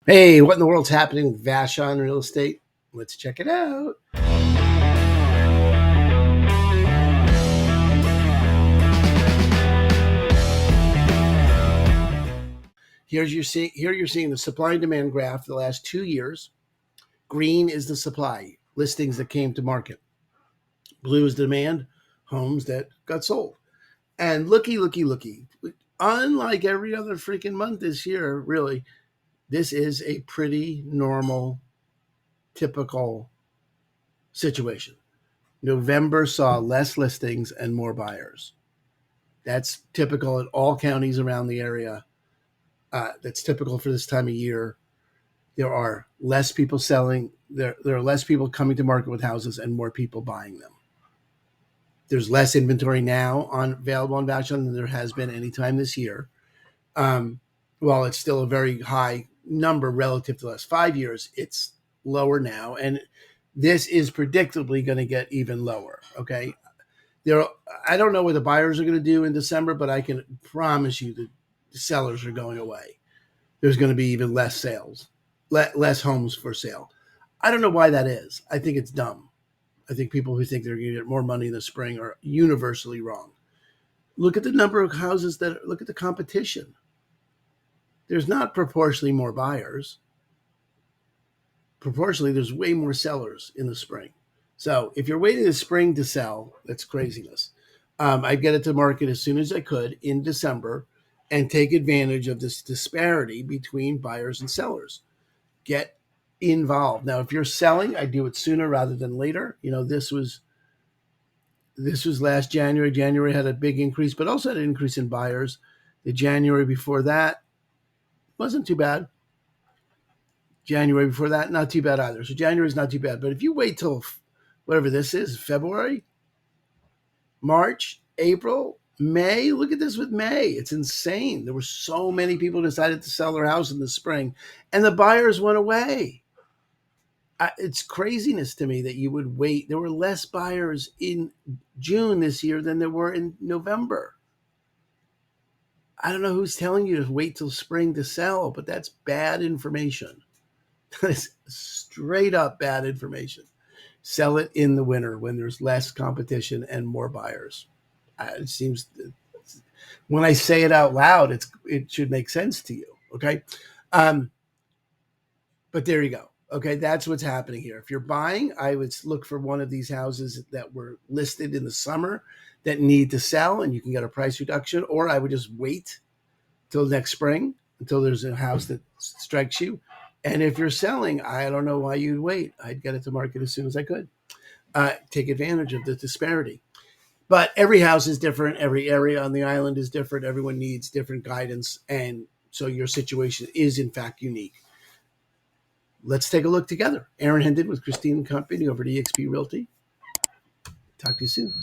Hey, what in the world's happening with Vashon real estate? Let's check it out. Here you're seeing the supply and demand graph for the last 2 years. Green is the supply, listings that came to market. Blue is demand, homes that got sold. And looky. Unlike every other freaking month this year, really, this is a pretty normal, typical situation. November saw less listings and more buyers. That's typical in all counties around the area. That's typical for this time of year. There are less people selling. There are less people coming to market with houses and more people buying them. There's less inventory now available on Vashon than there has been any time this year. Um, while it's still a very high number relative to the last 5 years, it's lower now, and this is predictably going to get even lower. Okay, I don't know what the buyers are going to do in December, but I can promise you that the sellers are going away. There's going to be even less sales, less homes for sale. I don't know why that is. I think it's dumb. I think people who think they're going to get more money in the spring are universally wrong. Look at the number of houses look at the competition. There's not proportionally more buyers. Proportionally, there's way more sellers in the spring. So if you're waiting the spring to sell, that's craziness. I'd get it to market as soon as I could in December and take advantage of this disparity between buyers and sellers. Get involved. Now, if you're selling, I do it sooner rather than later. This was last January. January had a big increase, but also had an increase in buyers. The January before that wasn't too bad. January before that, not too bad either. So January is not too bad. But if you wait till whatever this is, February, March, April, May, look at this with May. It's insane. There were so many people who decided to sell their house in the spring, and the buyers went away. It's craziness to me that you would wait. There were less buyers in June this year than there were in November. I don't know who's telling you to wait till spring to sell, but that's bad information. That is straight up bad information. Sell it in the winter when there's less competition and more buyers. It seems when I say it out loud, it should make sense to you. Okay. But there you go. Okay. That's what's happening here. If you're buying, I would look for one of these houses that were listed in the summer that need to sell and you can get a price reduction, or I would just wait till next spring until there's a house that strikes you. And if you're selling, I don't know why you'd wait. I'd get it to market as soon as I could. Take advantage of the disparity. But every house is different. Every area on the island is different. Everyone needs different guidance. And so your situation is, in fact, unique. Let's take a look together. Aaron Hendon with Christine and Company over at eXp Realty. Talk to you soon.